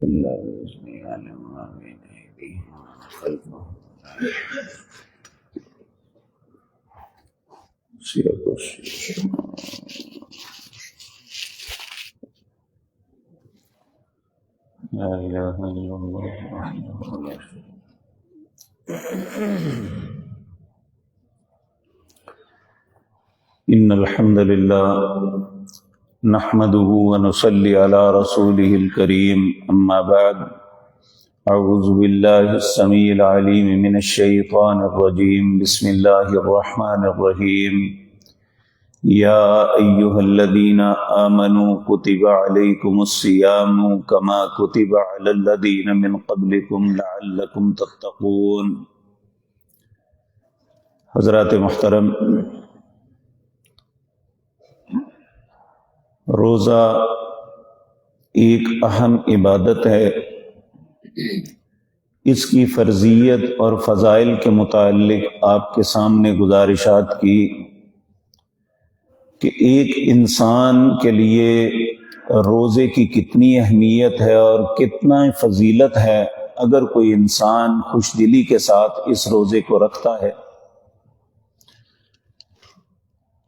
الله بإذنه يعلم ما بين أيديهم وما خلفهم سيرة لا إله إلا الله وحده لا شريك إن الحمد لله نحمده ونصلي على رسوله الكريم أما بعد أعوذ بالله السميع العليم من الشيطان الرجيم بسم الله الرحمن الرحيم يا أيها الذين آمنوا كتب عليكم الصيام كما كتب على الذين من قبلكم لعلكم تتقون۔ حضرات محترم، روزہ ایک اہم عبادت ہے۔ اس کی فرضیت اور فضائل کے متعلق آپ کے سامنے گزارشات کی کہ ایک انسان کے لیے روزے کی کتنی اہمیت ہے اور کتنا فضیلت ہے اگر کوئی انسان خوش دلی کے ساتھ اس روزے کو رکھتا ہے۔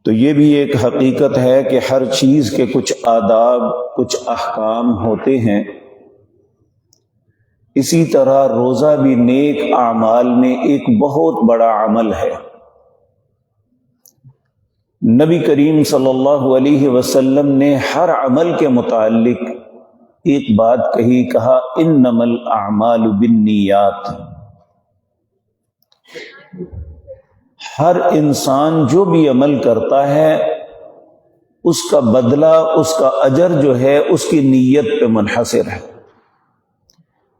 تو یہ بھی ایک حقیقت ہے کہ ہر چیز کے کچھ آداب، کچھ احکام ہوتے ہیں، اسی طرح روزہ بھی نیک اعمال میں ایک بہت بڑا عمل ہے۔ نبی کریم صلی اللہ علیہ وسلم نے ہر عمل کے متعلق ایک بات کہا انما الاعمال بالنیات۔ ہر انسان جو بھی عمل کرتا ہے اس کا بدلہ، اس کا اجر جو ہے اس کی نیت پہ منحصر ہے۔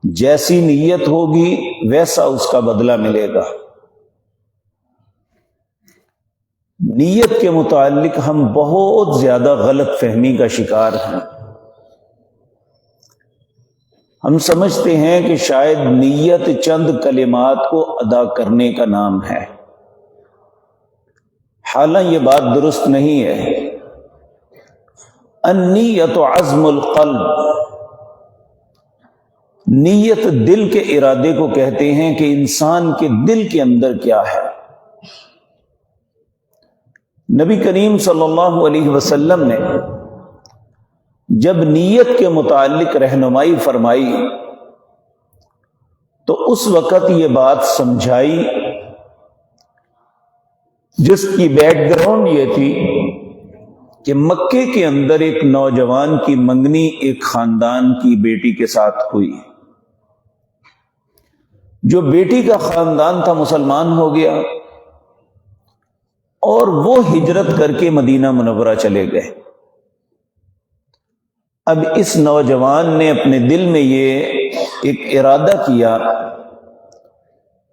جیسی نیت ہوگی ویسا اس کا بدلہ ملے گا۔ نیت کے متعلق ہم بہت زیادہ غلط فہمی کا شکار ہیں۔ ہم سمجھتے ہیں کہ شاید نیت چند کلمات کو ادا کرنے کا نام ہے، حالانکہ یہ بات درست نہیں ہے۔ النیت عزم القلب، نیت دل کے ارادے کو کہتے ہیں کہ انسان کے دل کے اندر کیا ہے۔ نبی کریم صلی اللہ علیہ وسلم نے جب نیت کے متعلق رہنمائی فرمائی تو اس وقت یہ بات سمجھائی جس کی بیک گراؤنڈ یہ تھی کہ مکے کے اندر ایک نوجوان کی منگنی ایک خاندان کی بیٹی کے ساتھ ہوئی۔ جو بیٹی کا خاندان تھا مسلمان ہو گیا اور وہ ہجرت کر کے مدینہ منورہ چلے گئے۔ اب اس نوجوان نے اپنے دل میں یہ ایک ارادہ کیا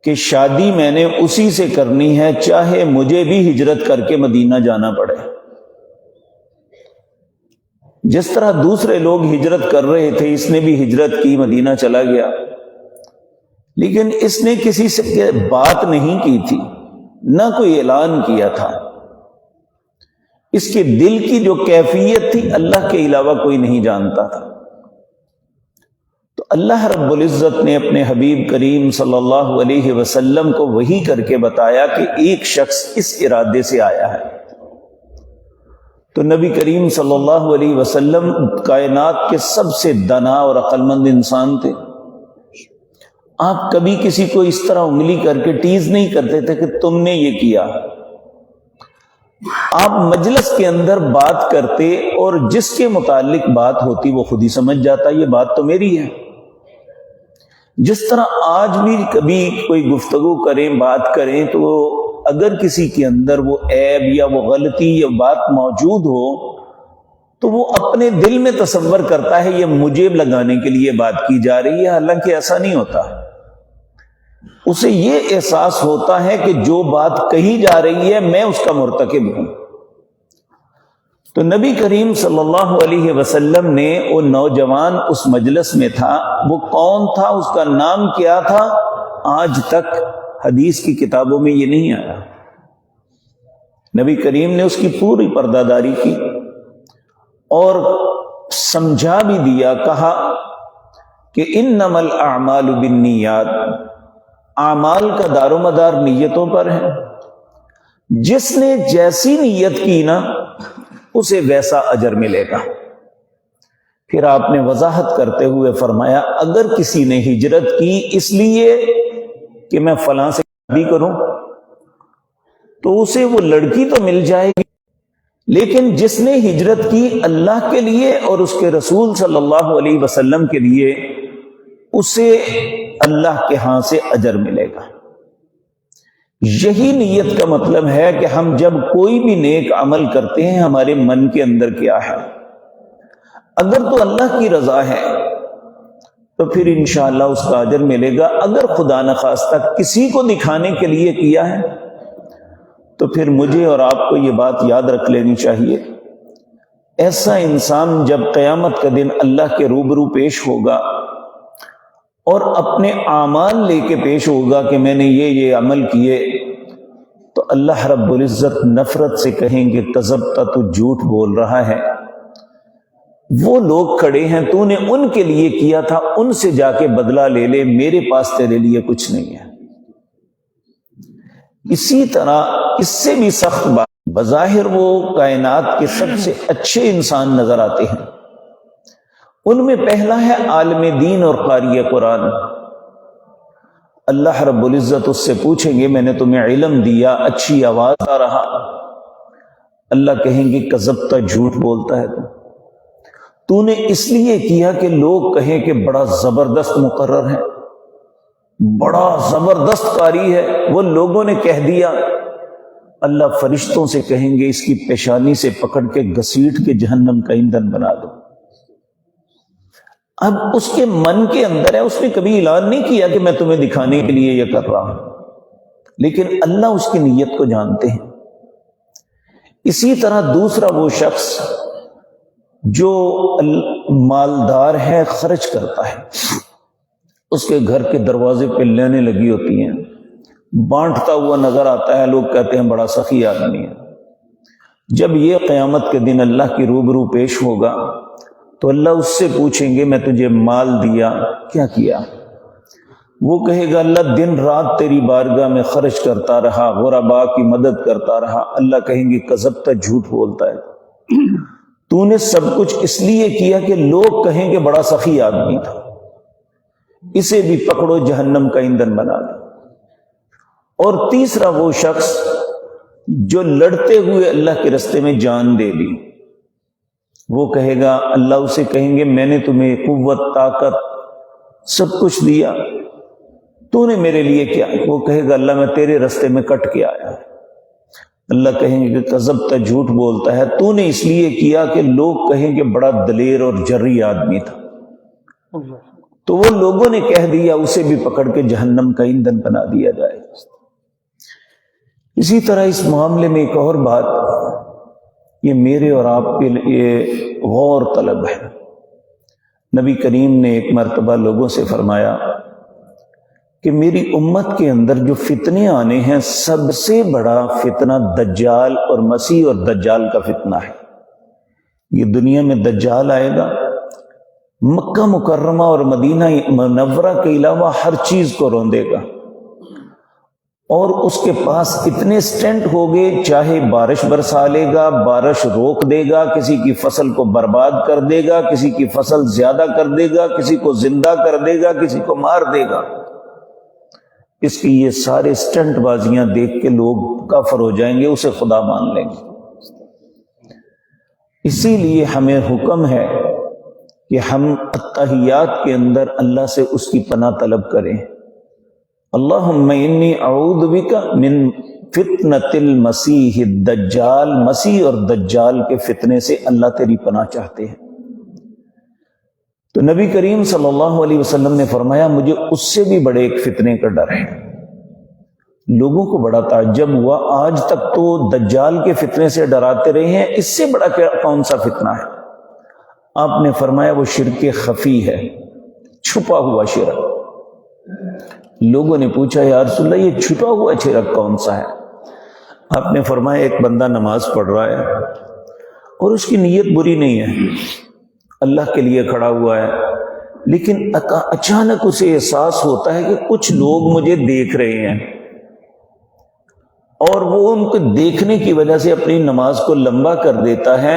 کہ شادی میں نے اسی سے کرنی ہے، چاہے مجھے بھی ہجرت کر کے مدینہ جانا پڑے۔ جس طرح دوسرے لوگ ہجرت کر رہے تھے اس نے بھی ہجرت کی، مدینہ چلا گیا، لیکن اس نے کسی سے بات نہیں کی تھی، نہ کوئی اعلان کیا تھا۔ اس کے دل کی جو کیفیت تھی اللہ کے علاوہ کوئی نہیں جانتا تھا۔ تو اللہ رب العزت نے اپنے حبیب کریم صلی اللہ علیہ وسلم کو وحی کر کے بتایا کہ ایک شخص اس ارادے سے آیا ہے۔ تو نبی کریم صلی اللہ علیہ وسلم کائنات کے سب سے دانا اور عقل مند انسان تھے۔ آپ کبھی کسی کو اس طرح انگلی کر کے ٹیز نہیں کرتے تھے کہ تم نے یہ کیا۔ آپ مجلس کے اندر بات کرتے اور جس کے متعلق بات ہوتی وہ خود ہی سمجھ جاتا یہ بات تو میری ہے۔ جس طرح آج بھی کبھی کوئی گفتگو کریں، بات کریں، تو اگر کسی کے اندر وہ عیب یا وہ غلطی یا بات موجود ہو تو وہ اپنے دل میں تصور کرتا ہے یہ مجھے لگانے کے لیے بات کی جا رہی ہے، حالانکہ ایسا نہیں ہوتا۔ اسے یہ احساس ہوتا ہے کہ جو بات کہی جا رہی ہے میں اس کا مرتکب ہوں۔ تو نبی کریم صلی اللہ علیہ وسلم نے وہ نوجوان اس مجلس میں تھا، وہ کون تھا، اس کا نام کیا تھا، آج تک حدیث کی کتابوں میں یہ نہیں آیا۔ نبی کریم نے اس کی پوری پردہ داری کی اور سمجھا بھی دیا، کہا کہ انما الاعمال بالنیات، اعمال کا دار و مدار نیتوں پر ہے، جس نے جیسی نیت کی نا اسے ویسا اجر ملے گا۔ پھر آپ نے وضاحت کرتے ہوئے فرمایا اگر کسی نے ہجرت کی اس لیے کہ میں فلاں سے شادی کروں تو اسے وہ لڑکی تو مل جائے گی، لیکن جس نے ہجرت کی اللہ کے لیے اور اس کے رسول صلی اللہ علیہ وسلم کے لیے، اسے اللہ کے ہاں سے اجر ملے گا۔ یہی نیت کا مطلب ہے کہ ہم جب کوئی بھی نیک عمل کرتے ہیں ہمارے من کے اندر کیا ہے، اگر تو اللہ کی رضا ہے تو پھر انشاءاللہ اس کا اجر ملے گا، اگر خدا نخواستہ کسی کو دکھانے کے لیے کیا ہے تو پھر مجھے اور آپ کو یہ بات یاد رکھ لینی چاہیے، ایسا انسان جب قیامت کا دن اللہ کے روبرو پیش ہوگا اور اپنے اعمال لے کے پیش ہوگا کہ میں نے یہ عمل کیے، تو اللہ رب العزت نفرت سے کہیں گے کذبتا، تو جھوٹ بول رہا ہے، وہ لوگ کھڑے ہیں تو نے ان کے لیے کیا تھا، ان سے جا کے بدلہ لے لے، میرے پاس تیرے لیے کچھ نہیں ہے۔ اسی طرح اس سے بھی سخت بات، بظاہر وہ کائنات کے سب سے اچھے انسان نظر آتے ہیں، ان میں پہلا ہے عالم دین اور قاری قرآن۔ اللہ رب العزت اس سے پوچھیں گے میں نے تمہیں علم دیا، اچھی آواز آ رہا، اللہ کہیں گے کذبتا، جھوٹ بولتا ہے تو نے اس لیے کیا کہ لوگ کہیں کہ بڑا زبردست مقرر ہے، بڑا زبردست قاری ہے، وہ لوگوں نے کہہ دیا، اللہ فرشتوں سے کہیں گے اس کی پیشانی سے پکڑ کے گھسیٹ کے جہنم کا ایندھن بنا دو۔ اب اس کے من کے اندر ہے، اس نے کبھی اعلان نہیں کیا کہ میں تمہیں دکھانے کے لیے یہ کر رہا ہوں، لیکن اللہ اس کی نیت کو جانتے ہیں۔ اسی طرح دوسرا وہ شخص جو مالدار ہے، خرچ کرتا ہے، اس کے گھر کے دروازے پہ لائنیں لگی ہوتی ہیں، بانٹتا ہوا نظر آتا ہے، لوگ کہتے ہیں بڑا سخی آدمی ہے۔ جب یہ قیامت کے دن اللہ کی روبرو پیش ہوگا تو اللہ اس سے پوچھیں گے میں تجھے مال دیا، کیا کیا؟ وہ کہے گا اللہ دن رات تیری بارگاہ میں خرچ کرتا رہا، غرباء کی مدد کرتا رہا۔ اللہ کہیں گے کذبتا، جھوٹ بولتا ہے، تو نے سب کچھ اس لیے کیا کہ لوگ کہیں کہ بڑا سخی آدمی تھا، اسے بھی پکڑو جہنم کا ایندھن بنا دو۔ اور تیسرا وہ شخص جو لڑتے ہوئے اللہ کے رستے میں جان دے دی، وہ کہے گا اللہ اسے کہیں گے میں نے تمہیں قوت، طاقت سب کچھ دیا، تو نے میرے لیے کیا؟ وہ کہے گا اللہ میں تیرے رستے میں کٹ کے آیا۔ اللہ کہیں گے کہ کذبتا، جھوٹ بولتا ہے، تو نے اس لیے کیا کہ لوگ کہیں کہ بڑا دلیر اور جری آدمی تھا، تو وہ لوگوں نے کہہ دیا، اسے بھی پکڑ کے جہنم کا ایندھن بنا دیا جائے۔ اسی طرح اس معاملے میں ایک اور بات، یہ میرے اور آپ کے لیے غور طلب ہے۔ نبی کریم نے ایک مرتبہ لوگوں سے فرمایا کہ میری امت کے اندر جو فتنے آنے ہیں، سب سے بڑا فتنہ دجال اور مسیح اور دجال کا فتنہ ہے۔ یہ دنیا میں دجال آئے گا، مکہ مکرمہ اور مدینہ منورہ کے علاوہ ہر چیز کو روندے گا، اور اس کے پاس اتنے سٹینٹ ہوگے، چاہے بارش برسا لے گا، بارش روک دے گا، کسی کی فصل کو برباد کر دے گا، کسی کی فصل زیادہ کر دے گا، کسی کو زندہ کر دے گا، کسی کو مار دے گا۔ اس کی یہ سارے سٹنٹ بازیاں دیکھ کے لوگ کافر ہو جائیں گے، اسے خدا مان لیں گے۔ اسی لیے ہمیں حکم ہے کہ ہم التحیات کے اندر اللہ سے اس کی پناہ طلب کریں۔ اللہم انی اعوذ بک من فتنۃ المسیح الدجال، مسیح اور دجال کے فتنے سے اللہ تیری پناہ چاہتے ہیں۔ تو نبی کریم صلی اللہ علیہ وسلم نے فرمایا مجھے اس سے بھی بڑے ایک فتنے کا ڈر ہے۔ لوگوں کو بڑا تعجب ہوا، آج تک تو دجال کے فتنے سے ڈراتے رہے ہیں، اس سے بڑا کون سا فتنہ ہے؟ آپ نے فرمایا وہ شرک خفی ہے، چھپا ہوا شرک۔ لوگوں نے پوچھا یا رسول اللہ یہ چھپا ہوا شرک کون سا ہے؟ آپ نے فرمایا ایک بندہ نماز پڑھ رہا ہے اور اس کی نیت بری نہیں ہے، اللہ کے لیے کھڑا ہوا ہے، لیکن اچانک اسے احساس ہوتا ہے کہ کچھ لوگ مجھے دیکھ رہے ہیں، اور وہ ان کو دیکھنے کی وجہ سے اپنی نماز کو لمبا کر دیتا ہے۔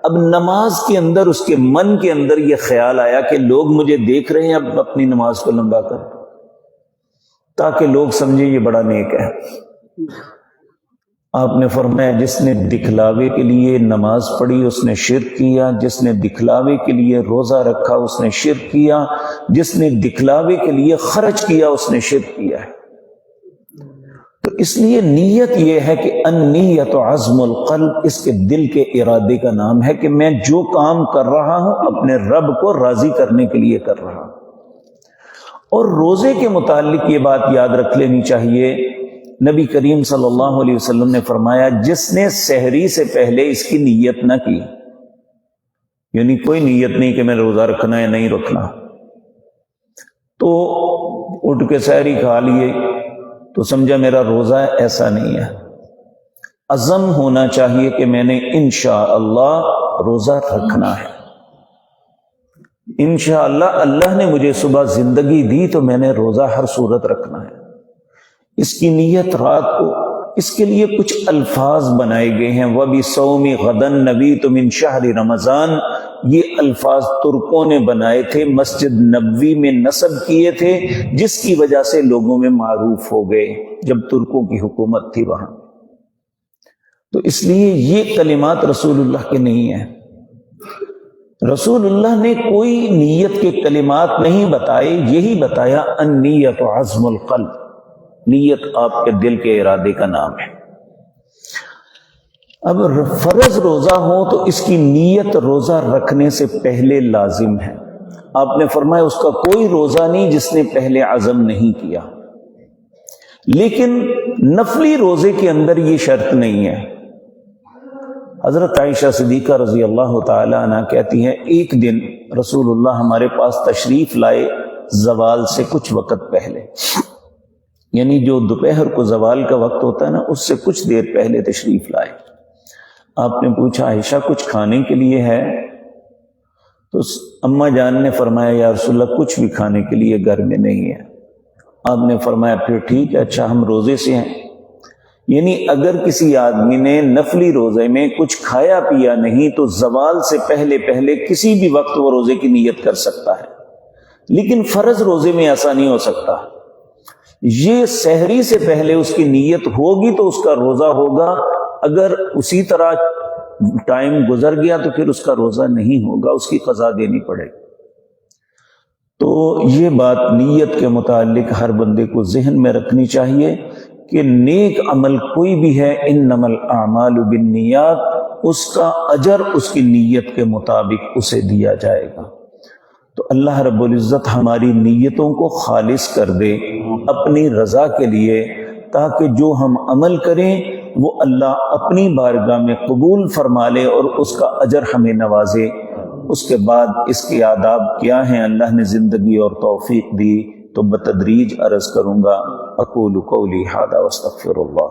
اب نماز کے اندر اس کے من کے اندر یہ خیال آیا کہ لوگ مجھے دیکھ رہے ہیں، اب اپنی نماز کو لمبا کر، تاکہ لوگ سمجھیں یہ بڑا نیک ہے۔ آپ نے فرمایا جس نے دکھلاوے کے لیے نماز پڑھی اس نے شرک کیا، جس نے دکھلاوے کے لیے روزہ رکھا اس نے شرک کیا، جس نے دکھلاوے کے لیے خرچ کیا اس نے شرک کیا ہے۔ تو اس لیے نیت یہ ہے کہ النیت عزم القلب، اس کے دل کے ارادے کا نام ہے کہ میں جو کام کر رہا ہوں اپنے رب کو راضی کرنے کے لیے کر رہا ہوں۔ اور روزے کے متعلق یہ بات یاد رکھ لینی چاہیے، نبی کریم صلی اللہ علیہ وسلم نے فرمایا جس نے سحری سے پہلے اس کی نیت نہ کی، یعنی کوئی نیت نہیں کہ میں روزہ رکھنا ہے نہیں رکھنا، تو اٹھ کے سحری کھا لیے تو سمجھا میرا روزہ ہے، ایسا نہیں ہے۔ عزم ہونا چاہیے کہ میں نے انشاءاللہ روزہ رکھنا ہے، انشاءاللہ اللہ نے مجھے صبح زندگی دی تو میں نے روزہ ہر صورت رکھنا ہے۔ اس کی نیت رات کو، اس کے لیے کچھ الفاظ بنائے گئے ہیں، وَبِصَوْمِ غَدًا نَبِيتُ مِنْ شَهْرِ رمضان، یہ الفاظ ترکوں نے بنائے تھے، مسجد نبوی میں نصب کیے تھے، جس کی وجہ سے لوگوں میں معروف ہو گئے جب ترکوں کی حکومت تھی وہاں۔ تو اس لیے یہ کلمات رسول اللہ کے نہیں ہیں، رسول اللہ نے کوئی نیت کے کلمات نہیں بتائے، یہی بتایا النیت عزم القلب، نیت آپ کے دل کے ارادے کا نام ہے۔ اب فرض روزہ ہو تو اس کی نیت روزہ رکھنے سے پہلے لازم ہے۔ آپ نے فرمایا اس کا کوئی روزہ نہیں جس نے پہلے عزم نہیں کیا، لیکن نفلی روزے کے اندر یہ شرط نہیں ہے۔ حضرت عائشہ صدیقہ رضی اللہ تعالی عنہ کہتی ہیں ایک دن رسول اللہ ہمارے پاس تشریف لائے زوال سے کچھ وقت پہلے، یعنی جو دوپہر کو زوال کا وقت ہوتا ہے نا اس سے کچھ دیر پہلے تشریف لائے۔ آپ نے پوچھا عائشہ کچھ کھانے کے لیے ہے؟ تو اماں جان نے فرمایا یا رسول اللہ کچھ بھی کھانے کے لیے گھر میں نہیں ہے۔ آپ نے فرمایا پھر ٹھیک ہے، اچھا ہم روزے سے ہیں، یعنی اگر کسی آدمی نے نفلی روزے میں کچھ کھایا پیا نہیں تو زوال سے پہلے پہلے کسی بھی وقت وہ روزے کی نیت کر سکتا ہے، لیکن فرض روزے میں ایسا نہیں ہو سکتا۔ یہ سحری سے پہلے اس کی نیت ہوگی تو اس کا روزہ ہوگا، اگر اسی طرح ٹائم گزر گیا تو پھر اس کا روزہ نہیں ہوگا، اس کی قضا دینی پڑے گی۔ تو یہ بات نیت کے متعلق ہر بندے کو ذہن میں رکھنی چاہیے کہ نیک عمل کوئی بھی ہے انما الاعمال بالنیات، اس کا اجر اس کی نیت کے مطابق اسے دیا جائے گا۔ تو اللہ رب العزت ہماری نیتوں کو خالص کر دے اپنی رضا کے لیے، تاکہ جو ہم عمل کریں وہ اللہ اپنی بارگاہ میں قبول فرما لے اور اس کا اجر ہمیں نوازے۔ اس کے بعد اس کے آداب کیا ہیں اللہ نے زندگی اور توفیق دی تو بتدریج عرض کروں گا۔ اقول قولی ھذا واستغفر اللہ۔